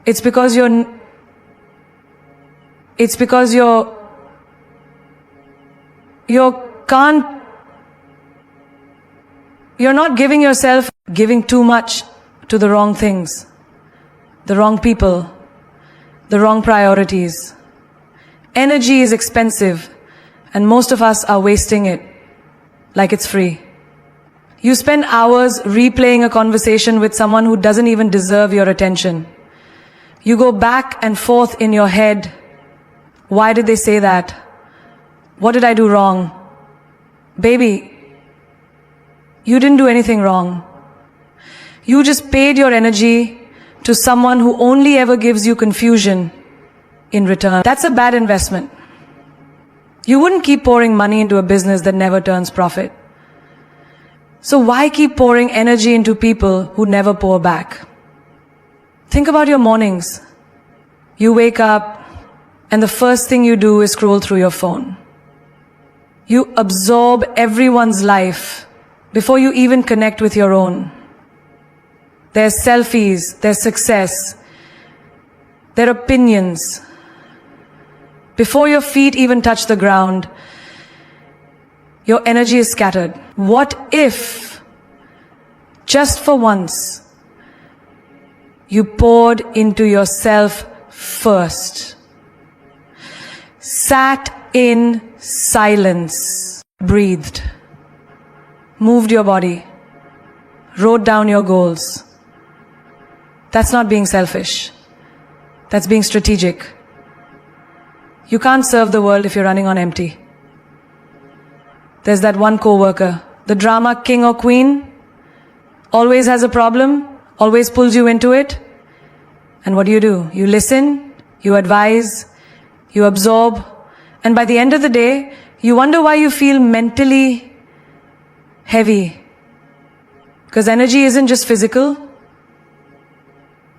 It's because you're not giving too much to the wrong things, the wrong people, the wrong priorities. Energy is expensive, and most of us are wasting it like it's free. You spend hours replaying a conversation with someone who doesn't even deserve your attention. You go back and forth in your head. Why did they say that? What did I do wrong? Baby, you didn't do anything wrong. You just paid your energy to someone who only ever gives you confusion in return. That's a bad investment. You wouldn't keep pouring money into a business that never turns profit. So why keep pouring energy into people who never pour back? Think about your mornings. You wake up and the first thing you do is scroll through your phone. You absorb everyone's life before you even connect with your own. Their selfies, their success, their opinions. Before your feet even touch the ground, your energy is scattered. What if, just for once, you poured into yourself first? Sat in silence, breathed, moved your body, wrote down your goals. That's not being selfish. That's being strategic. You can't serve the world if you're running on empty. There's that one coworker, the drama king or queen, always has a problem, always pulls you into it. And what do? You listen, you advise, you absorb, and by the end of the day, you wonder why you feel mentally heavy. Because energy isn't just physical,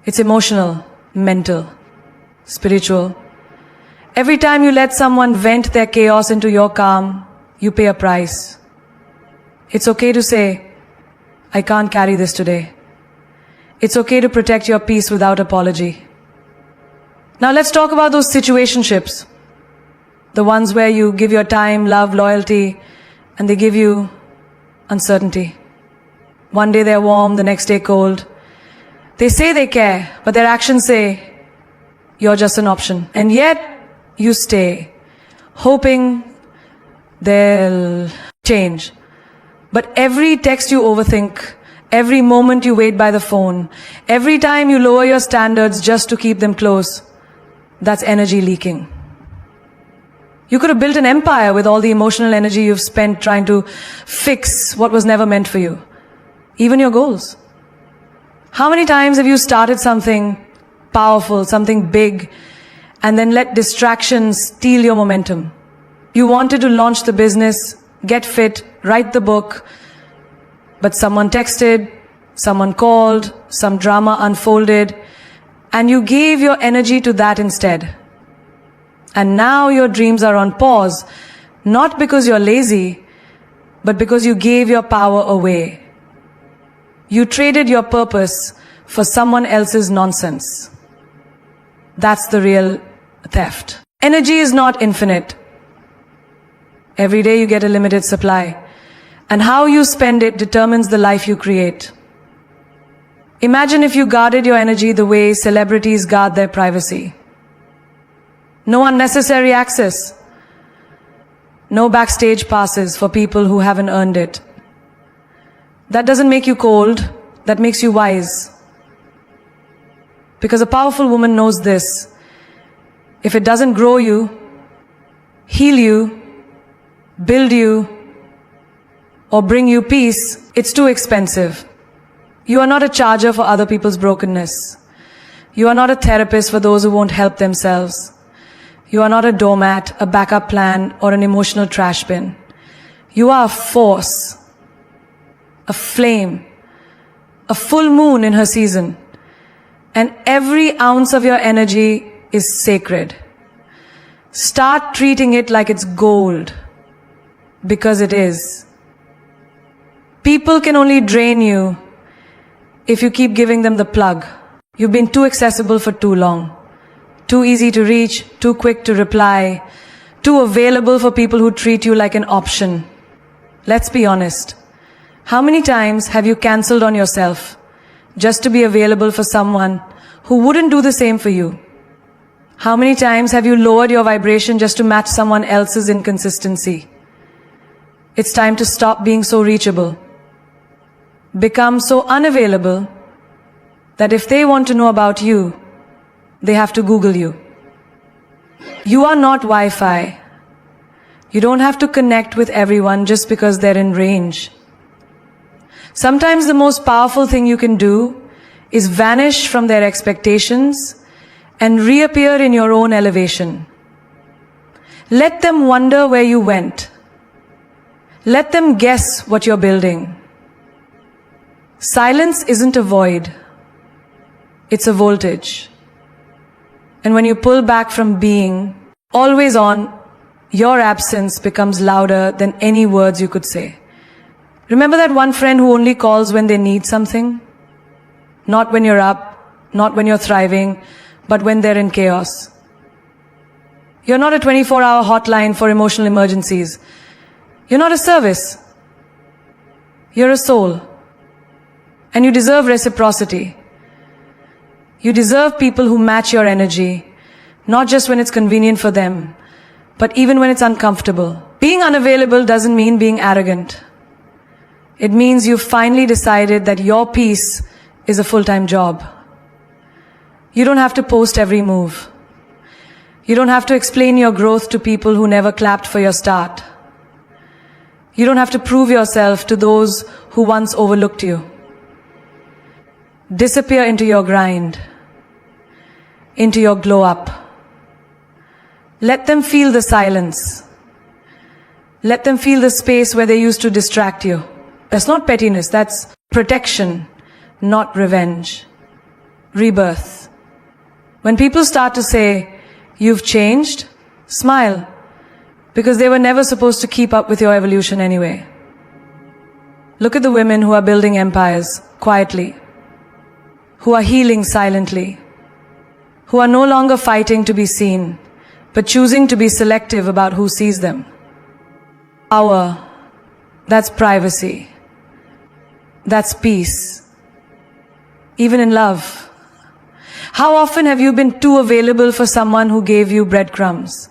it's emotional, mental, spiritual. Every time you let someone vent their chaos into your calm, you pay a price. It's okay to say, I can't carry this today. It's okay to protect your peace without apology. Now let's talk about those situationships. The ones where you give your time, love, loyalty, and they give you uncertainty. One day they're warm, the next day cold. They say they care, but their actions say, you're just an option. And yet, you stay, hoping they'll change. But every text you overthink, every moment you wait by the phone, every time you lower your standards just to keep them close, that's energy leaking. You could have built an empire with all the emotional energy you've spent trying to fix what was never meant for you. Even your goals. How many times have you started something powerful, something big, and then let distractions steal your momentum? You wanted to launch the business, get fit, write the book, but someone texted, someone called, some drama unfolded, and you gave your energy to that instead. And now your dreams are on pause, not because you're lazy, but because you gave your power away. You traded your purpose for someone else's nonsense. That's the real theft. Energy is not infinite. Every day you get a limited supply. And how you spend it determines the life you create. Imagine if you guarded your energy the way celebrities guard their privacy. No unnecessary access. No backstage passes for people who haven't earned it. That doesn't make you cold, that makes you wise. Because a powerful woman knows this. If it doesn't grow you, heal you, build you, or bring you peace, it's too expensive. You are not a charger for other people's brokenness. You are not a therapist for those who won't help themselves. You are not a doormat, a backup plan, or an emotional trash bin. You are a force, a flame, a full moon in her season. And every ounce of your energy is sacred. Start treating it like it's gold, because it is. People can only drain you if you keep giving them the plug. You've been too accessible for too long. Too easy to reach, too quick to reply, too available for people who treat you like an option. Let's be honest. How many times have you cancelled on yourself just to be available for someone who wouldn't do the same for you? How many times have you lowered your vibration just to match someone else's inconsistency? It's time to stop being so reachable. Become so unavailable that if they want to know about you, they have to Google you. You are not Wi-Fi. You don't have to connect with everyone just because they're in range. Sometimes the most powerful thing you can do is vanish from their expectations and reappear in your own elevation. Let them wonder where you went. Let them guess what you're building. Silence isn't a void. It's a voltage. And when you pull back from being always on, your absence becomes louder than any words you could say. Remember that one friend who only calls when they need something? Not when you're up, not when you're thriving, but when they're in chaos. You're not a 24-hour hotline for emotional emergencies. You're not a service. You're a soul. And you deserve reciprocity. You deserve people who match your energy, not just when it's convenient for them, but even when it's uncomfortable. Being unavailable doesn't mean being arrogant. It means you've finally decided that your peace is a full-time job. You don't have to post every move. You don't have to explain your growth to people who never clapped for your start. You don't have to prove yourself to those who once overlooked you. Disappear into your grind, into your glow up. Let them feel the silence. Let them feel the space where they used to distract you. That's not pettiness, that's protection, not revenge. Rebirth. When people start to say, "You've changed," smile, because they were never supposed to keep up with your evolution anyway. Look at the women who are building empires quietly, who are healing silently, who are no longer fighting to be seen, but choosing to be selective about who sees them. Power, that's privacy. That's peace. Even in love. How often have you been too available for someone who gave you breadcrumbs?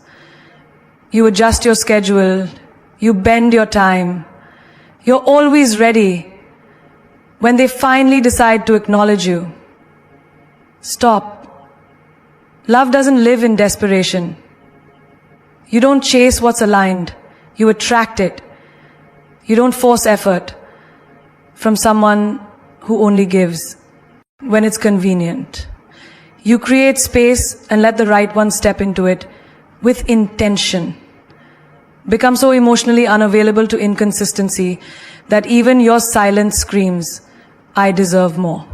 You adjust your schedule, you bend your time, you're always ready. When they finally decide to acknowledge you, stop. Love doesn't live in desperation. You don't chase what's aligned, you attract it. You don't force effort from someone who only gives when it's convenient. You create space and let the right one step into it with intention. Become so emotionally unavailable to inconsistency that even your silence screams, "I deserve more."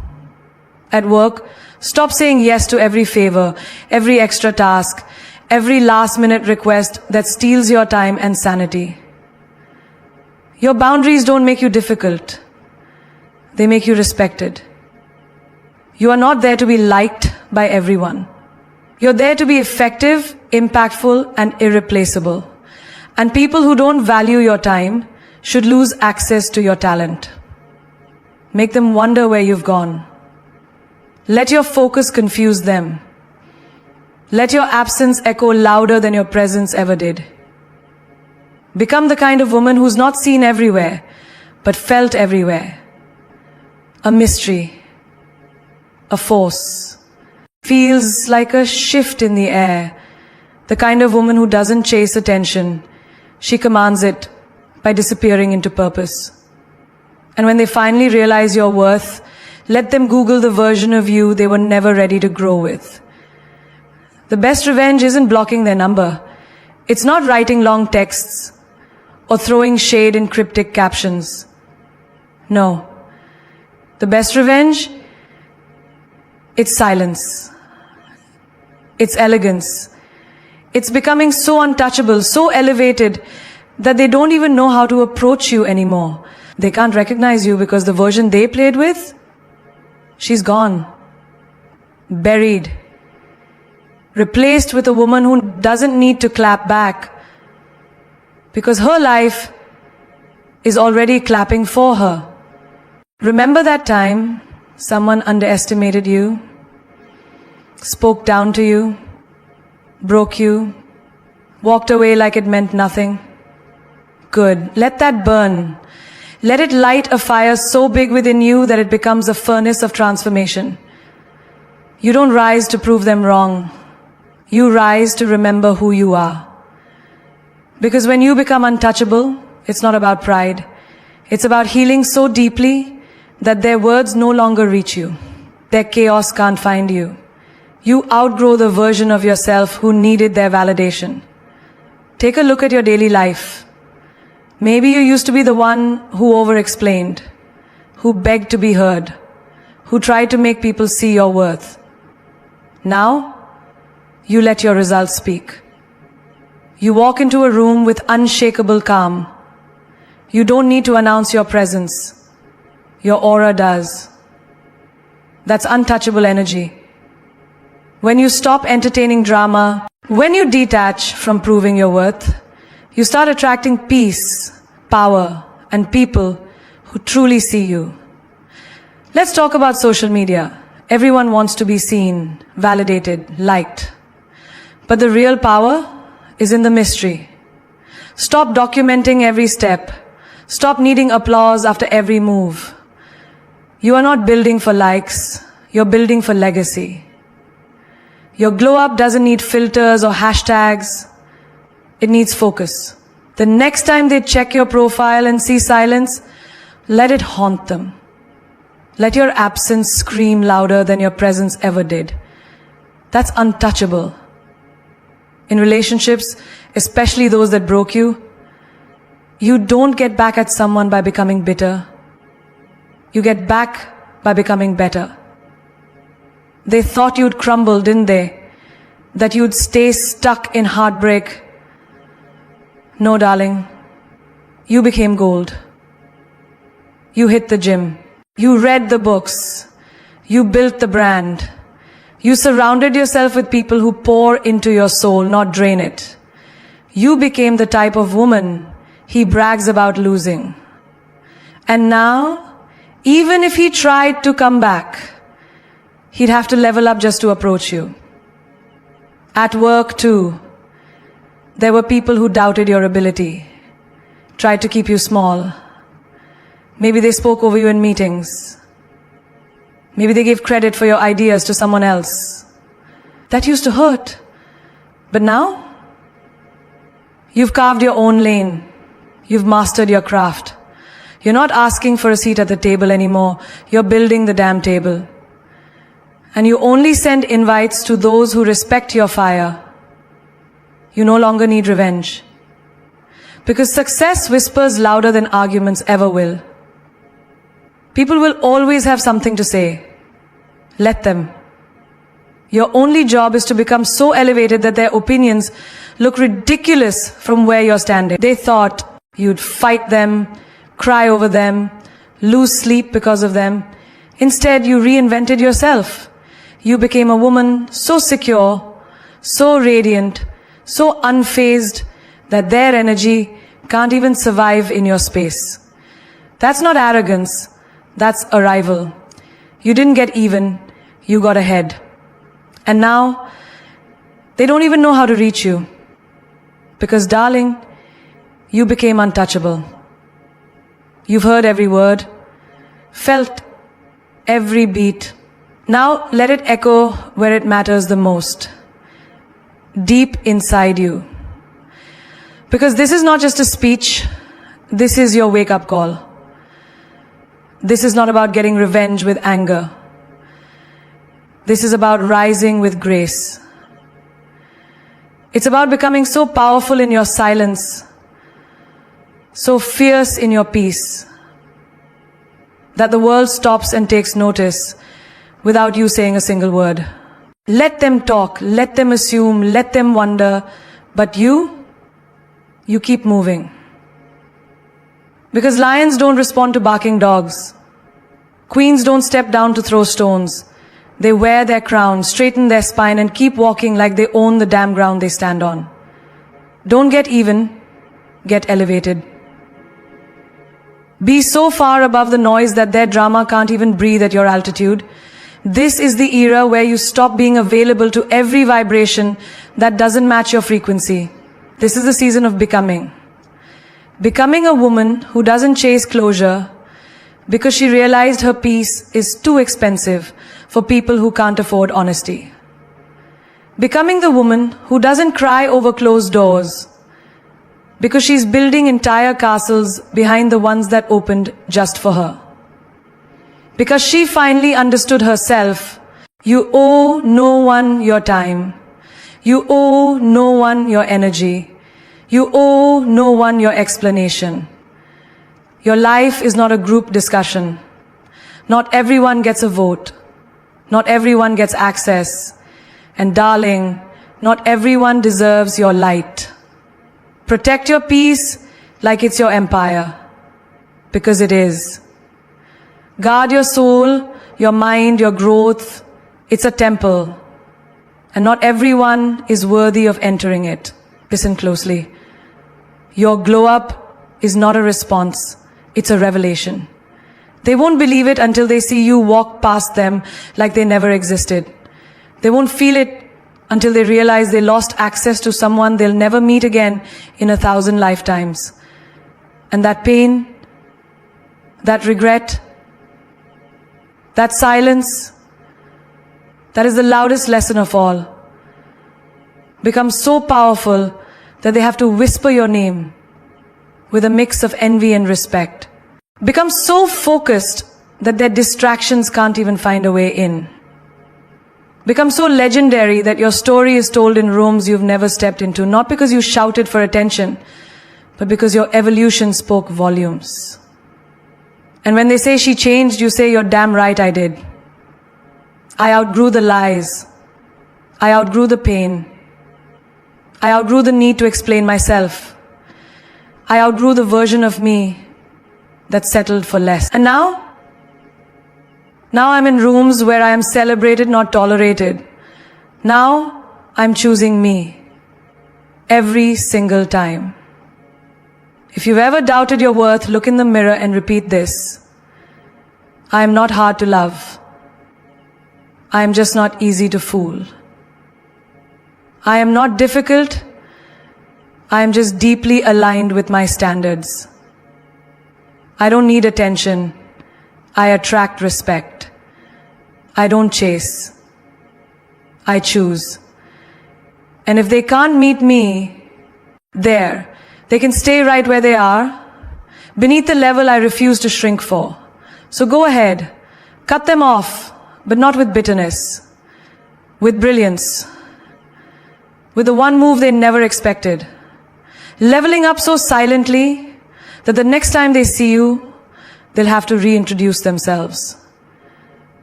At work, stop saying yes to every favor, every extra task, every last-minute request that steals your time and sanity. Your boundaries don't make you difficult. They make you respected. You are not there to be liked by everyone. You're there to be effective, impactful, and irreplaceable. And people who don't value your time should lose access to your talent. Make them wonder where you've gone. Let your focus confuse them. Let your absence echo louder than your presence ever did. Become the kind of woman who's not seen everywhere, but felt everywhere. A mystery. A force. Feels like a shift in the air. The kind of woman who doesn't chase attention. She commands it by disappearing into purpose. And when they finally realize your worth, let them Google the version of you they were never ready to grow with. The best revenge isn't blocking their number. It's not writing long texts or throwing shade in cryptic captions. No. The best revenge, it's silence. It's elegance. It's becoming so untouchable, so elevated, that they don't even know how to approach you anymore. They can't recognize you because the version they played with, she's gone. buried, replaced with a woman who doesn't need to clap back because her life is already clapping for her. Remember that time someone underestimated you, spoke down to you, broke you, walked away like it meant nothing? Good. Let that burn. Let it light a fire so big within you that it becomes a furnace of transformation. You don't rise to prove them wrong. You rise to remember who you are. Because when you become untouchable, it's not about pride. It's about healing so deeply that their words no longer reach you. Their chaos can't find you. You outgrow the version of yourself who needed their validation. Take a look at your daily life. Maybe you used to be the one who over-explained, who begged to be heard, who tried to make people see your worth. Now, you let your results speak. You walk into a room with unshakable calm. You don't need to announce your presence. Your aura does. That's untouchable energy. When you stop entertaining drama, when you detach from proving your worth, you start attracting peace, power, and people who truly see you. Let's talk about social media. Everyone wants to be seen, validated, liked. But the real power is in the mystery. Stop documenting every step. Stop needing applause after every move. You are not building for likes. You're building for legacy. Your glow up doesn't need filters or hashtags. It needs focus. The next time they check your profile and see silence, let it haunt them. Let your absence scream louder than your presence ever did. That's untouchable. In relationships, especially those that broke you, you don't get back at someone by becoming bitter. You get back by becoming better. They thought you'd crumble, didn't they? That you'd stay stuck in heartbreak. No, darling. You became gold. You hit the gym. You read the books. You built the brand. You surrounded yourself with people who pour into your soul, not drain it. You became the type of woman he brags about losing. And now, even if he tried to come back, he'd have to level up just to approach you. At work too, there were people who doubted your ability, tried to keep you small. Maybe they spoke over you in meetings. Maybe they gave credit for your ideas to someone else. That used to hurt. But now, you've carved your own lane. You've mastered your craft. You're not asking for a seat at the table anymore. You're building the damn table. And you only send invites to those who respect your fire. You no longer need revenge. Because success whispers louder than arguments ever will. People will always have something to say. Let them. Your only job is to become so elevated that their opinions look ridiculous from where you're standing. They thought you'd fight them, cry over them, lose sleep because of them. Instead, you reinvented yourself. You became a woman so secure, so radiant, so unfazed that their energy can't even survive in your space. That's not arrogance. That's arrival. You didn't get even, you got ahead. And now, they don't even know how to reach you. Because, darling, you became untouchable. You've heard every word, felt every beat. Now, let it echo where it matters the most. Deep inside you. Because this is not just a speech, this is your wake-up call. This is not about getting revenge with anger. This is about rising with grace. It's about becoming so powerful in your silence, so fierce in your peace, that the world stops and takes notice without you saying a single word. Let them talk, let them assume, let them wonder, but you keep moving. Because lions don't respond to barking dogs. Queens don't step down to throw stones. They wear their crown, straighten their spine, and keep walking like they own the damn ground they stand on. Don't get even, get elevated. Be so far above the noise that their drama can't even breathe at your altitude. This is the era where you stop being available to every vibration that doesn't match your frequency. This is the season of becoming. Becoming a woman who doesn't chase closure because she realized her peace is too expensive for people who can't afford honesty. Becoming the woman who doesn't cry over closed doors because she's building entire castles behind the ones that opened just for her. Because she finally understood herself. You owe no one your time. You owe no one your energy. You owe no one your explanation. Your life is not a group discussion. Not everyone gets a vote. Not everyone gets access. And darling, not everyone deserves your light. Protect your peace like it's your empire. Because it is. Guard your soul, your mind, your growth. It's a temple. And not everyone is worthy of entering it. Listen closely. Your glow up is not a response. It's a revelation. They won't believe it until they see you walk past them like they never existed. They won't feel it until they realize they lost access to someone they'll never meet again in 1,000 lifetimes. And that pain, that regret, that silence, that is the loudest lesson of all, becomes so powerful that they have to whisper your name with a mix of envy and respect. Becomes so focused that their distractions can't even find a way in. Become so legendary that your story is told in rooms you've never stepped into, not because you shouted for attention, but because your evolution spoke volumes. And when they say she changed, you say, you're damn right I did. I outgrew the lies. I outgrew the pain. I outgrew the need to explain myself. I outgrew the version of me that settled for less. And now I'm in rooms where I am celebrated, not tolerated. Now I'm choosing me. Every single time. If you've ever doubted your worth, look in the mirror and repeat this. I am not hard to love. I am just not easy to fool. I am not difficult. I am just deeply aligned with my standards. I don't need attention. I attract respect. I don't chase. I choose. And if they can't meet me there, they can stay right where they are, beneath the level I refuse to shrink for. So go ahead, cut them off, but not with bitterness, with brilliance, with the one move they never expected. Leveling up so silently that the next time they see you, they'll have to reintroduce themselves.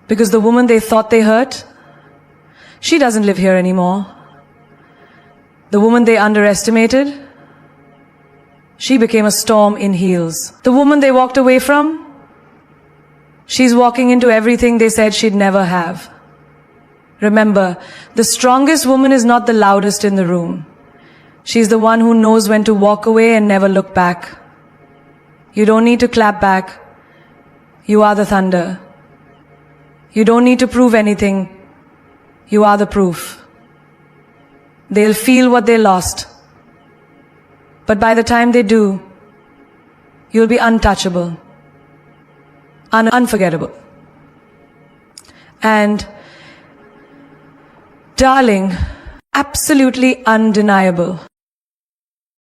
Because the woman they thought they hurt, she doesn't live here anymore. The woman they underestimated, she became a storm in heels. The woman they walked away from, she's walking into everything they said she'd never have. Remember, the strongest woman is not the loudest in the room. She's the one who knows when to walk away and never look back. You don't need to clap back. You are the thunder. You don't need to prove anything. You are the proof. They'll feel what they lost. But by the time they do, you'll be untouchable, unforgettable. And, darling, absolutely undeniable.